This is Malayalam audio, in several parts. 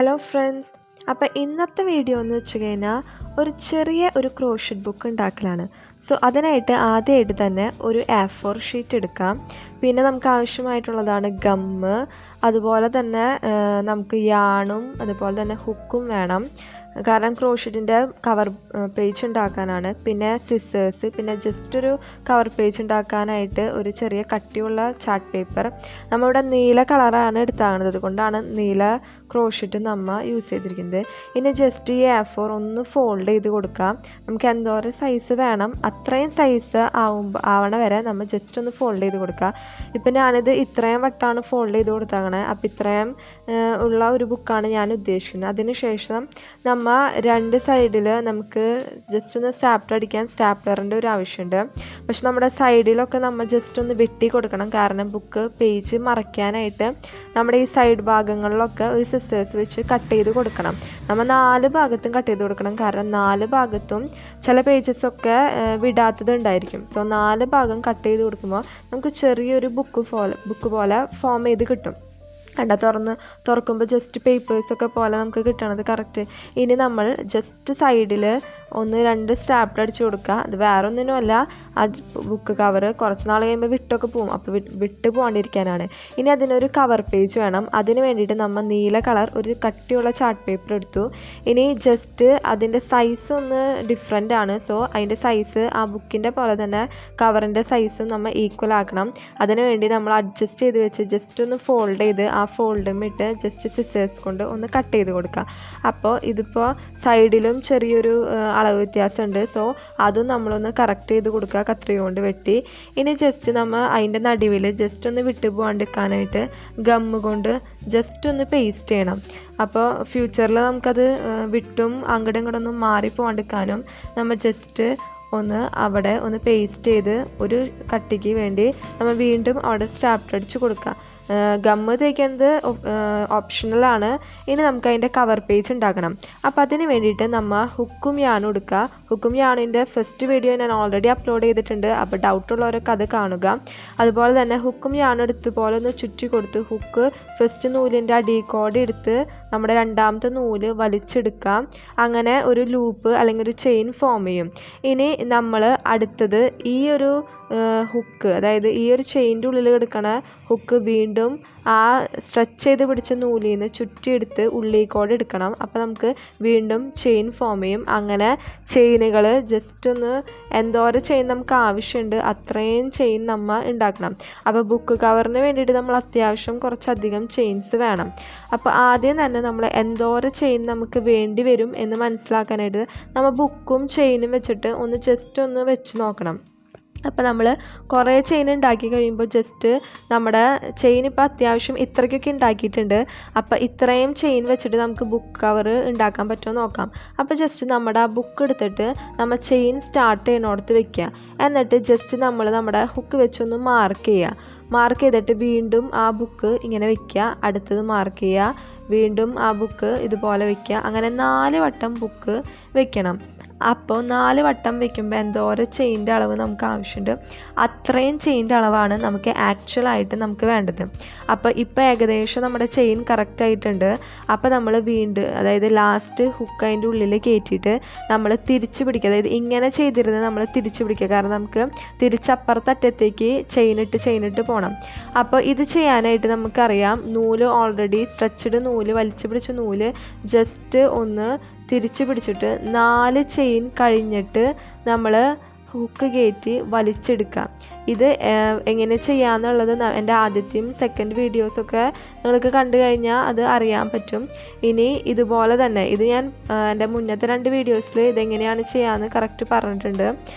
ഹലോ ഫ്രണ്ട്സ്, അപ്പോൾ ഇന്നത്തെ വീഡിയോ എന്ന് വെച്ച് കഴിഞ്ഞാൽ ഒരു ചെറിയ ക്രോഷറ്റ് ബുക്ക് ഉണ്ടാക്കലാണ്. സോ അതിനായിട്ട് ആദ്യമായിട്ട് തന്നെ ഒരു A4 ഷീറ്റ് എടുക്കാം. പിന്നെ നമുക്ക് ആവശ്യമായിട്ടുള്ളതാണ് ഗമ്മ്, അതുപോലെ തന്നെ നമുക്ക് യാണും അതുപോലെ തന്നെ ഹുക്കും വേണം. കാരണം ക്രോഷറ്റിൻ്റെ കവർ പേജ് ഉണ്ടാക്കാനാണ്. പിന്നെ സിസേഴ്സ്, പിന്നെ ജസ്റ്റ് ഒരു കവർ പേജ് ഉണ്ടാക്കാനായിട്ട് ഒരു ചെറിയ കട്ടിയുള്ള ചാർട്ട് പേപ്പർ. നമ്മളിവിടെ നീല കളറാണ് എടുത്താകുന്നത്, അതുകൊണ്ടാണ് നീല ക്രോഷറ്റ് നമ്മൾ യൂസ് ചെയ്തിരിക്കുന്നത്. ഇനി ജസ്റ്റ് ഈ A4 ഒന്ന് ഫോൾഡ് ചെയ്ത് കൊടുക്കാം. നമുക്ക് എന്തോരം സൈസ് വേണം അത്രയും സൈസ് ആവണ വരെ നമ്മൾ ജസ്റ്റ് ഒന്ന് ഫോൾഡ് ചെയ്ത് കൊടുക്കുക. ഇപ്പം ഞാനിത് ഇത്രയും വട്ടമാണ് ഫോൾഡ് ചെയ്ത് കൊടുത്താകണേ. അപ്പോൾ ഇത്രയും ഉള്ള ഒരു ബുക്കാണ് ഞാൻ ഉദ്ദേശിക്കുന്നത്. അതിനുശേഷം നമ്മൾ രണ്ട് സൈഡിൽ നമുക്ക് ജസ്റ്റ് ഒന്ന് സ്റ്റാപ്ലർ അടിക്കാൻ സ്റ്റാപ്ലറിൻ്റെ ഒരു ആവശ്യമുണ്ട്. പക്ഷെ നമ്മുടെ സൈഡിലൊക്കെ നമ്മൾ ജസ്റ്റ് ഒന്ന് വെട്ടി കൊടുക്കണം. കാരണം ബുക്ക് പേജ് മറയ്ക്കാനായിട്ട് നമ്മുടെ ഈ സൈഡ് ഭാഗങ്ങളിലൊക്കെ ഒരു സിസേഴ്സ് വെച്ച് കട്ട് ചെയ്ത് കൊടുക്കണം. നമ്മൾ 4 ഭാഗത്തും കട്ട് ചെയ്ത് കൊടുക്കണം. കാരണം 4 ഭാഗത്തും ചില പേജസൊക്കെ വിടാത്തത് ഉണ്ടായിരിക്കും. സോ 4 ഭാഗം കട്ട് ചെയ്ത് കൊടുക്കുമ്പോൾ നമുക്ക് ചെറിയൊരു ബുക്ക് പോലെ ഫോം ചെയ്ത് കിട്ടും. തുറക്കുമ്പോൾ ജസ്റ്റ് പേപ്പേഴ്സൊക്കെ പോലെ നമുക്ക് കിട്ടണത് കറക്റ്റ്. ഇനി നമ്മൾ ജസ്റ്റ് സൈഡിൽ 1-2 സ്റ്റാപ്ലർ അടിച്ച് കൊടുക്കുക. അത് വേറെ ഒന്നിനുമല്ല, ആ ബുക്ക് കവർ കുറച്ച് നാൾ കഴിയുമ്പോൾ വിട്ടൊക്കെ പോവും. അപ്പോൾ വിട്ട് പോകാണ്ടിരിക്കാനാണ്. ഇനി അതിനൊരു കവർ പേജ് വേണം. അതിന് വേണ്ടിയിട്ട് നമ്മൾ നീല കളർ ഒരു കട്ടിയുള്ള ചാർട്ട് പേപ്പർ എടുത്തു. ഇനി ജസ്റ്റ് അതിൻ്റെ സൈസ് ഒന്ന് ഡിഫറെൻ്റ് ആണ്. സോ അതിൻ്റെ സൈസ് ആ ബുക്കിൻ്റെ പോലെ തന്നെ കവറിൻ്റെ സൈസും നമ്മൾ ഈക്വൽ ആക്കണം. അതിന് വേണ്ടി നമ്മൾ അഡ്ജസ്റ്റ് ചെയ്ത് വെച്ച് ജസ്റ്റ് ഒന്ന് ഫോൾഡ് ചെയ്ത് ആ ഫോൾഡുമിട്ട് ജസ്റ്റ് സിസേഴ്സ് കൊണ്ട് ഒന്ന് കട്ട് ചെയ്ത് കൊടുക്കുക. അപ്പോൾ ഇതിപ്പോൾ സൈഡിലും ചെറിയൊരു അളവ് വ്യത്യാസമുണ്ട്. സോ അതും നമ്മളൊന്ന് കറക്റ്റ് ചെയ്ത് കൊടുക്കുക കത്രിക കൊണ്ട് വെട്ടി. ഇനി ജസ്റ്റ് നമ്മൾ അതിൻ്റെ നടുവിൽ ജസ്റ്റ് ഒന്ന് വിട്ടു പോകാണ്ടിരിക്കാനായിട്ട് ഗമ്മ് കൊണ്ട് ജസ്റ്റ് ഒന്ന് പേസ്റ്റ് ചെയ്യണം. അപ്പോൾ ഫ്യൂച്ചറിൽ നമുക്കത് വിട്ടും അങ്ങോട്ടും ഇങ്ങോട്ടൊന്നും മാറിപ്പോകാണ്ടിരിക്കാനും നമ്മൾ ജസ്റ്റ് അവിടെ ഒന്ന് പേസ്റ്റ് ചെയ്ത് ഒരു കട്ടിക്ക് വേണ്ടി നമ്മൾ വീണ്ടും അവിടെ സ്റ്റാപ്ലർ അടിച്ച് കൊടുക്കുക. ഗമ്മ് തേക്കുന്നത് ഓപ്ഷണലാണ്. ഇനി നമുക്ക് അതിൻ്റെ കവർ പേജ് ഉണ്ടാക്കണം. അപ്പോൾ അതിന് വേണ്ടിയിട്ട് നമ്മൾ ഹുക്കും യാണും എടുക്കുക. ഹുക്കും യാണിൻ്റെ ഫസ്റ്റ് വീഡിയോ ഞാൻ ഓൾറെഡി അപ്ലോഡ് ചെയ്തിട്ടുണ്ട്. അപ്പോൾ ഡൗട്ടുള്ളവരൊക്കെ അത് കാണുക. അതുപോലെ തന്നെ ഹുക്കും യാണും എടുത്ത് പോലെ ഒന്ന് ചുറ്റി കൊടുത്ത് ഹുക്ക് ഫസ്റ്റ് നൂലിൻ്റെ അടിക്കോടെ എടുത്ത് നമ്മുടെ രണ്ടാമത്തെ നൂല് വലിച്ചെടുക്കാം. അങ്ങനെ ഒരു ലൂപ്പ് അല്ലെങ്കിൽ ഒരു ചെയിൻ ഫോം ചെയ്യും. ഇനി നമ്മൾ അടുത്തത് ഈ ഒരു ഹുക്ക്, അതായത് ഈ ഒരു ചെയിൻ്റെ ഉള്ളിൽ കിടക്കണ ഹുക്ക് വീണ്ടും ആ സ്ട്രെച്ച് ചെയ്ത് പിടിച്ച നൂലിൽ നിന്ന് ചുറ്റിയെടുത്ത് ഉള്ളിലേക്കോടെ എടുക്കണം. അപ്പോൾ നമുക്ക് വീണ്ടും ചെയിൻ ഫോം ചെയ്യും. അങ്ങനെ ചെയിനുകൾ ജസ്റ്റ് ഒന്ന് എന്തോരം ചെയിൻ നമുക്ക് ആവശ്യമുണ്ട് അത്രയും ചെയിൻ നമ്മൾ ഉണ്ടാക്കണം. അപ്പോൾ ബുക്ക് കവറിന് വേണ്ടിയിട്ട് നമ്മൾ അത്യാവശ്യം കുറച്ചധികം ചെയിൻസ് വേണം. അപ്പോൾ ആദ്യം തന്നെ നമ്മൾ എന്തോരം ചെയിൻ നമുക്ക് വേണ്ടി വരും എന്ന് മനസ്സിലാക്കാനായിട്ട് നമ്മൾ ബുക്കും ചെയിനും വെച്ചിട്ട് ഒന്ന് ജസ്റ്റ് ഒന്ന് വെച്ച് നോക്കണം. അപ്പോൾ നമ്മൾ കുറേ ചെയിൻ ഉണ്ടാക്കി കഴിയുമ്പോൾ ജസ്റ്റ് നമ്മുടെ ചെയിൻ ഇപ്പോൾ അത്യാവശ്യം ഇത്രയ്ക്കൊക്കെ ഉണ്ടാക്കിയിട്ടുണ്ട്. അപ്പോൾ ഇത്രയും ചെയിൻ വെച്ചിട്ട് നമുക്ക് ബുക്ക് കവർ ഉണ്ടാക്കാൻ പറ്റുമോ നോക്കാം. അപ്പോൾ ജസ്റ്റ് നമ്മുടെ ആ ബുക്ക് എടുത്തിട്ട് നമ്മൾ ചെയിൻ സ്റ്റാർട്ട് ചെയ്യുന്നിടത്ത് വെക്കുക. എന്നിട്ട് ജസ്റ്റ് നമ്മൾ നമ്മുടെ ഹുക്ക് വെച്ചൊന്ന് മാർക്ക് ചെയ്യുക. മാർക്ക് ചെയ്തിട്ട് വീണ്ടും ആ ബുക്ക് ഇങ്ങനെ വെക്കുക. അടുത്തത് മാർക്ക് ചെയ്യുക. വീണ്ടും ആ ബുക്ക് ഇതുപോലെ വെക്കുക. അങ്ങനെ 4 വട്ടം ബുക്ക് വെക്കണം. അപ്പോൾ 4 വട്ടം വെക്കുമ്പോൾ എന്തോരം ചെയിൻ്റെ അളവ് നമുക്ക് ആവശ്യമുണ്ട് അത്രയും ചെയിൻ്റെ അളവാണ് നമുക്ക് ആക്ച്വലായിട്ട് നമുക്ക് വേണ്ടത്. അപ്പോൾ ഇപ്പോൾ ഏകദേശം നമ്മുടെ ചെയിൻ കറക്റ്റ് ആയിട്ടുണ്ട്. അപ്പോൾ നമ്മൾ വീണ്ടും, അതായത് ലാസ്റ്റ് ഹുക്ക് അതിൻ്റെ ഉള്ളിൽ കയറ്റിയിട്ട് നമ്മൾ തിരിച്ച് പിടിക്കുക. അതായത് ഇങ്ങനെ ചെയ്തിരുന്നത് നമ്മൾ തിരിച്ച് പിടിക്കുക. കാരണം നമുക്ക് തിരിച്ചപ്പുറത്തറ്റത്തേക്ക് ചെയിനിട്ട് പോകണം. അപ്പോൾ ഇത് ചെയ്യാനായിട്ട് നമുക്കറിയാം, നൂല് ഓൾറെഡി സ്ട്രെച്ചഡ് നൂല്, വലിച്ചു പിടിച്ച നൂല് ജസ്റ്റ് ഒന്ന് തിരിച്ച് പിടിച്ചിട്ട് 4 ചെയിൻ കഴിഞ്ഞിട്ട് നമ്മൾ ഹുക്ക് കയറ്റി വലിച്ചെടുക്കാം. ഇത് എങ്ങനെ ചെയ്യാമെന്നുള്ളത് എൻ്റെ ആദ്യത്തെയും സെക്കൻഡ് വീഡിയോസൊക്കെ നിങ്ങൾക്ക് കണ്ടു കഴിഞ്ഞാൽ അത് അറിയാൻ പറ്റും. ഇനി ഇതുപോലെ തന്നെ ഇത് ഞാൻ എൻ്റെ മുന്നത്തെ 2 വീഡിയോസിൽ ഇതെങ്ങനെയാണ് ചെയ്യാമെന്ന് കറക്റ്റ് പറഞ്ഞിട്ടുണ്ട്.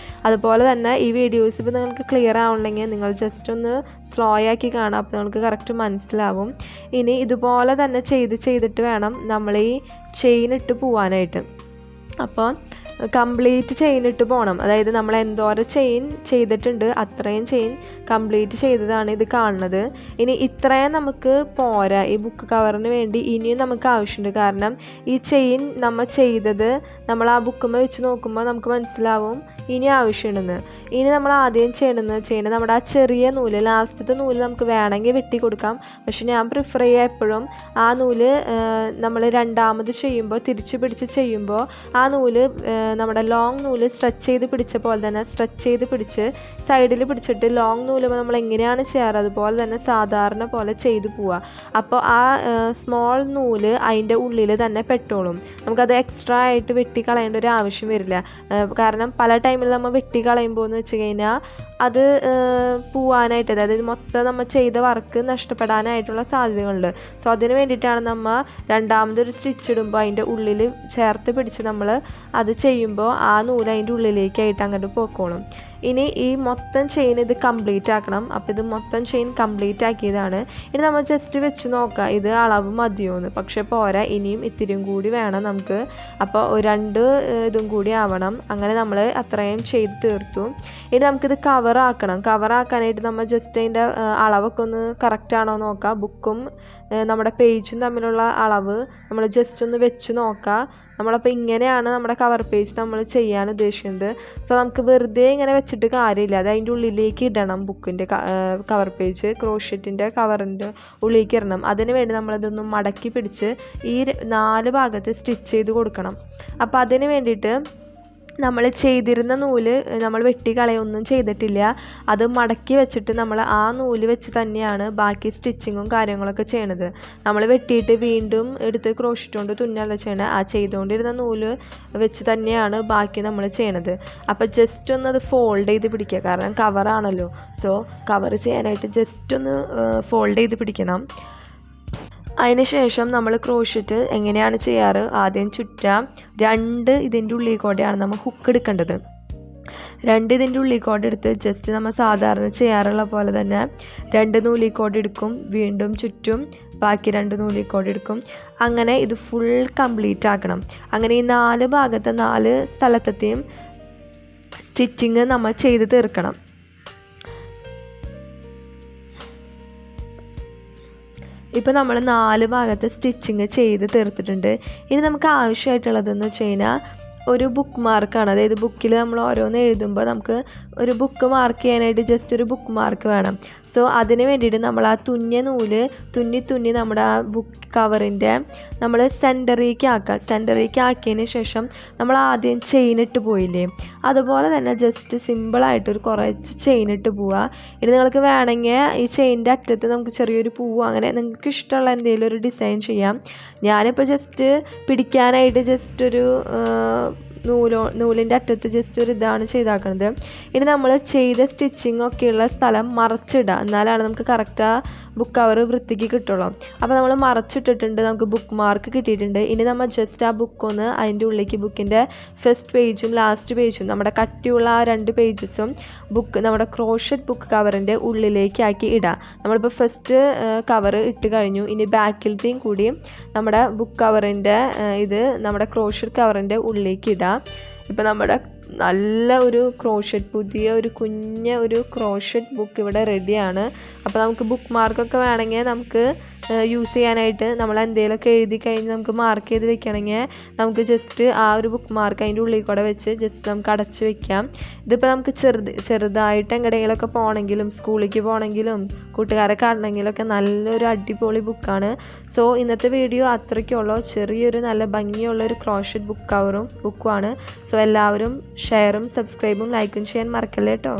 അതുപോലെ തന്നെ ഈ വീഡിയോസ് ഇപ്പോൾ നിങ്ങൾക്ക് ക്ലിയർ ആവണമെങ്കിൽ നിങ്ങൾ ജസ്റ്റ് ഒന്ന് സ്ലോ ആക്കി കാണാം. അപ്പോൾ നിങ്ങൾക്ക് കറക്റ്റ് മനസ്സിലാവും. ഇനി ഇതുപോലെ തന്നെ ചെയ്തിട്ട് വേണം നമ്മൾ ഈ ചെയിൻ ഇട്ട് പോവാനായിട്ട്. അപ്പോൾ കംപ്ലീറ്റ് ചെയിനിട്ട് പോകണം. അതായത് നമ്മൾ എന്തോരം ചെയിൻ ചെയ്തിട്ടുണ്ട് അത്രയും ചെയിൻ കംപ്ലീറ്റ് ചെയ്തതാണ് ഇത് കാണുന്നത്. ഇനി ഇത്രയും നമുക്ക് പോരാ ഈ ബുക്ക് കവറിന് വേണ്ടി, ഇനിയും നമുക്ക് ആവശ്യമുണ്ട്. കാരണം ഈ ചെയിൻ നമ്മൾ ചെയ്തത് നമ്മൾ ആ ബുക്കുമ്മ വെച്ച് നോക്കുമ്പോൾ നമുക്ക് മനസ്സിലാവും ഇനി ആവശ്യമുണ്ടെന്ന്. ഇനി നമ്മൾ ആദ്യം ചെയ്യണമെന്ന് വെച്ച് കഴിഞ്ഞാൽ നമ്മുടെ ആ ചെറിയ നൂല്, ലാസ്റ്റത്തെ നൂല് നമുക്ക് വേണമെങ്കിൽ വെട്ടി കൊടുക്കാം. പക്ഷെ ഞാൻ പ്രിഫർ ചെയ്യുക എപ്പോഴും ആ നൂല് നമ്മൾ രണ്ടാമത് ചെയ്യുമ്പോൾ തിരിച്ച് പിടിച്ച് ചെയ്യുമ്പോൾ ആ നൂല് നമ്മുടെ ലോങ് നൂല് സ്ട്രെച്ച് ചെയ്ത് പിടിച്ച പോലെ തന്നെ സ്ട്രെച്ച് ചെയ്ത് പിടിച്ച് സൈഡിൽ പിടിച്ചിട്ട് ലോങ് നൂലുമ്പോൾ നമ്മൾ എങ്ങനെയാണ് ചെയ്യാറ് അതുപോലെ തന്നെ സാധാരണ പോലെ ചെയ്തു പോവുക. അപ്പോൾ ആ സ്മോൾ നൂല് അതിൻ്റെ ഉള്ളിൽ തന്നെ പെട്ടോളും. നമുക്കത് എക്സ്ട്രാ ആയിട്ട് വെട്ടിക്കളയേണ്ട ഒരു ആവശ്യം വരില്ല. കാരണം പല ടൈമിൽ നമ്മൾ വെട്ടിക്കളയുമ്പോൾ എന്ന് വെച്ച് കഴിഞ്ഞാൽ അത് പോവാനായിട്ട്, അതായത് മൊത്തം നമ്മൾ ചെയ്ത വർക്ക് നഷ്ടപ്പെടാനായിട്ടുള്ള സാധ്യതകളുണ്ട്. സോ അതിന് വേണ്ടിയിട്ടാണ് നമ്മൾ രണ്ടാമതൊരു സ്റ്റിച്ച് ഇടുമ്പോൾ അതിൻ്റെ ഉള്ളിൽ ചേർത്ത് പിടിച്ച് നമ്മൾ അത് ചെയ്യുമ്പോൾ ആ നൂല് അതിൻ്റെ ഉള്ളിലേക്കായിട്ട് അങ്ങോട്ട് പോയിക്കോളും. ഇനി ഈ മൊത്തം ചെയിൻ ഇത് കംപ്ലീറ്റ് ആക്കണം. അപ്പോൾ ഇത് മൊത്തം ചെയിൻ കംപ്ലീറ്റ് ആക്കിയതാണ്. ഇനി നമ്മൾ ജസ്റ്റ് വെച്ച് നോക്കാം ഇത് അളവ് മതിയോന്ന്. പക്ഷെ പോരാ, ഇനിയും ഇത്തിരിയും കൂടി വേണം നമുക്ക്. അപ്പോൾ 2 ഇതും കൂടി ആവണം. അങ്ങനെ നമ്മൾ അത്രയും ചെയ്ത് തീർത്തു. ഇനി നമുക്കിത് കവറാക്കണം. കവറാക്കാനായിട്ട് നമ്മൾ ജസ്റ്റ് അതിൻ്റെ അളവൊക്കെ ഒന്ന് കറക്റ്റാണോ നോക്കാം. ബുക്കും നമ്മുടെ പേജും തമ്മിലുള്ള അളവ് നമ്മൾ ജസ്റ്റ് ഒന്ന് വെച്ച് നോക്കാം. നമ്മളപ്പോൾ ഇങ്ങനെയാണ് നമ്മുടെ കവർ പേജ് നമ്മൾ ചെയ്യാൻ ഉദ്ദേശിക്കുന്നത്. സോ നമുക്ക് വെറുതെ ഇങ്ങനെ വെച്ചിട്ട് കാര്യമില്ല, അത് അതിൻ്റെ ഉള്ളിലേക്ക് ഇടണം. ബുക്കിൻ്റെ കവർ പേജ് ക്രോഷറ്റിൻ്റെ കവറിൻ്റെ ഉള്ളിലേക്ക് ഇടണം. അതിന് വേണ്ടി നമ്മളിതൊന്ന് മടക്കി പിടിച്ച് ഈ 4 ഭാഗത്ത് സ്റ്റിച്ച് ചെയ്ത് കൊടുക്കണം. അപ്പോൾ അതിന് വേണ്ടിയിട്ട് നമ്മൾ ചെയ്തിരുന്ന നൂല് നമ്മൾ വെട്ടിക്കളയൊന്നും ചെയ്തിട്ടില്ല. അത് മടക്കി വെച്ചിട്ട് നമ്മൾ ആ നൂല് വെച്ച് തന്നെയാണ് ബാക്കി സ്റ്റിച്ചിങ്ങും കാര്യങ്ങളൊക്കെ ചെയ്യണത്. നമ്മൾ വെട്ടിയിട്ട് വീണ്ടും എടുത്ത് ക്രോഷറ്റ് കൊണ്ട് തുന്നല്ല ചെയ്യണത്. ആ ചെയ്തുകൊണ്ടിരുന്ന നൂല് വെച്ച് തന്നെയാണ് ബാക്കി നമ്മൾ ചെയ്യണത്. അപ്പോൾ ജസ്റ്റ് ഒന്ന് അത് ഫോൾഡ് ചെയ്ത് പിടിക്കുക. കാരണം കവറാണല്ലോ. സോ കവർ ചെയ്യാനായിട്ട് ജസ്റ്റ് ഒന്ന് ഫോൾഡ് ചെയ്ത് പിടിക്കണം. അതിന് ശേഷം നമ്മൾ ക്രോഷറ്റ് എങ്ങനെയാണ് ചെയ്യാറ്, ആദ്യം ചുറ്റാം. 2 ഇതിൻ്റെ ഉള്ളിൽ കൂടെയാണ് നമ്മൾ ഹുക്ക് എടുക്കേണ്ടത്. 2 ഇതിൻ്റെ ഉള്ളിൽ കൂടെ എടുത്ത് ജസ്റ്റ് നമ്മൾ സാധാരണ ചെയ്യാറുള്ള പോലെ തന്നെ 2 നൂലിൽ കൂടെ എടുക്കും, വീണ്ടും ചുറ്റും, ബാക്കി 2 നൂലിൽ കൂടെ എടുക്കും. അങ്ങനെ ഇത് ഫുൾ കംപ്ലീറ്റ് ആക്കണം. അങ്ങനെ ഈ 4 ഭാഗത്തെ 4 സ്ഥലത്തെയും സ്റ്റിച്ചിങ് നമ്മൾ ചെയ്ത് തീർക്കണം. ഇപ്പോൾ നമ്മൾ 4 ഭാഗത്ത് സ്റ്റിച്ചിങ് ചെയ്ത് തീർത്തിട്ടുണ്ട്. ഇനി നമുക്ക് ആവശ്യമായിട്ടുള്ളതെന്ന് വെച്ച് കഴിഞ്ഞാൽ ഒരു ബുക്ക് മാർക്കാണ്. അതായത് ബുക്കിൽ നമ്മൾ ഓരോന്ന് എഴുതുമ്പോൾ നമുക്ക് ഒരു ബുക്ക് മാർക്ക് ചെയ്യാനായിട്ട് ജസ്റ്റ് ഒരു ബുക്ക് മാർക്ക് വേണം. സോ അതിന് വേണ്ടിയിട്ട് നമ്മൾ ആ തുന്നിയ നൂല് തുന്നി നമ്മുടെ ആ ബുക്ക് കവറിൻ്റെ നമ്മൾ സെൻറ്ററിലേക്ക് ആക്കുക. സെൻറ്ററിലേക്ക് ആക്കിയതിന് ശേഷം നമ്മൾ ആദ്യം ചെയിനിട്ട് പോയില്ലേ, അതുപോലെ തന്നെ ജസ്റ്റ് സിമ്പിളായിട്ടൊരു കുറച്ച് ചെയിനിട്ട് പോവുക. ഇനി നിങ്ങൾക്ക് വേണമെങ്കിൽ ഈ ചെയിനിൻ്റെ അറ്റത്ത് നമുക്ക് ചെറിയൊരു പൂവ് അങ്ങനെ നിങ്ങൾക്ക് ഇഷ്ടമുള്ള എന്തെങ്കിലും ഒരു ഡിസൈൻ ചെയ്യാം. ഞാനിപ്പോൾ ജസ്റ്റ് പിടിക്കാനായിട്ട് ജസ്റ്റ് ഒരു നൂലിൻ്റെ അറ്റത്ത് ജസ്റ്റ് ഒരു ഇതാണ് ചെയ്താക്കുന്നത്. ഇനി നമ്മൾ ചെയ്ത സ്റ്റിച്ചിങ് ഒക്കെയുള്ള സ്ഥലം മറച്ചിടുക. എന്നാലാണ് നമുക്ക് കറക്റ്റ് ആ ബുക്ക് കവർ വൃത്തിക്ക് കിട്ടുള്ളൂ. അപ്പോൾ നമ്മൾ മറച്ചിട്ടിട്ടുണ്ട്, നമുക്ക് ബുക്ക് മാർക്ക് കിട്ടിയിട്ടുണ്ട്. ഇനി നമ്മൾ ജസ്റ്റ് ആ ബുക്കൊന്ന് അതിൻ്റെ ഉള്ളിലേക്ക് ബുക്കിൻ്റെ ഫസ്റ്റ് പേജും ലാസ്റ്റ് പേജും നമ്മുടെ കട്ടിയുള്ള ആ 2 പേജസും ബുക്ക് നമ്മുടെ ക്രോഷറ്റ് ബുക്ക് കവറിൻ്റെ ഉള്ളിലേക്കാക്കി ഇടാം. നമ്മളിപ്പോൾ ഫസ്റ്റ് കവർ ഇട്ട് കഴിഞ്ഞു. ഇനി ബാക്കിലത്തെയും കൂടി നമ്മുടെ ബുക്ക് കവറിൻ്റെ ഇത് നമ്മുടെ ക്രോഷറ്റ് കവറിൻ്റെ ഉള്ളിലേക്ക് ഇടാം. ഇപ്പോൾ നമ്മുടെ നല്ല ഒരു ക്രോഷറ്റ് പുതിയ ഒരു ഒരു ക്രോഷറ്റ് ബുക്ക് ഇവിടെ റെഡിയാണ്. അപ്പോൾ നമുക്ക് ബുക്ക് മാർക്കൊക്കെ വേണമെങ്കിൽ നമുക്ക് യൂസ് ചെയ്യാനായിട്ട് നമ്മൾ എന്തെങ്കിലുമൊക്കെ എഴുതി കഴിഞ്ഞ് നമുക്ക് മാർക്ക് ചെയ്ത് വെക്കണമെങ്കിൽ നമുക്ക് ജസ്റ്റ് ആ ഒരു ബുക്ക് മാർക്ക് അതിൻ്റെ ഉള്ളിൽ കൂടെ വെച്ച് ജസ്റ്റ് നമുക്ക് അടച്ച് വെക്കാം. ഇതിപ്പോൾ നമുക്ക് ചെറുതായിട്ട് എങ്ങടെയെങ്കിലുമൊക്കെ പോകണമെങ്കിലും സ്കൂളിലേക്ക് പോകണമെങ്കിലും കൂട്ടുകാരെ കാണണമെങ്കിലൊക്കെ നല്ലൊരു അടിപൊളി ബുക്കാണ്. സോ ഇന്നത്തെ വീഡിയോ അത്രയ്ക്കുള്ളൂ. ചെറിയൊരു നല്ല ഭംഗിയുള്ളൊരു ക്രോഷറ്റ് ബുക്ക് കവറും ബുക്കുമാണ്. സോ എല്ലാവരും ഷെയറും സബ്സ്ക്രൈബും ലൈക്കും ചെയ്യാൻ മറക്കല്ലേ കേട്ടോ.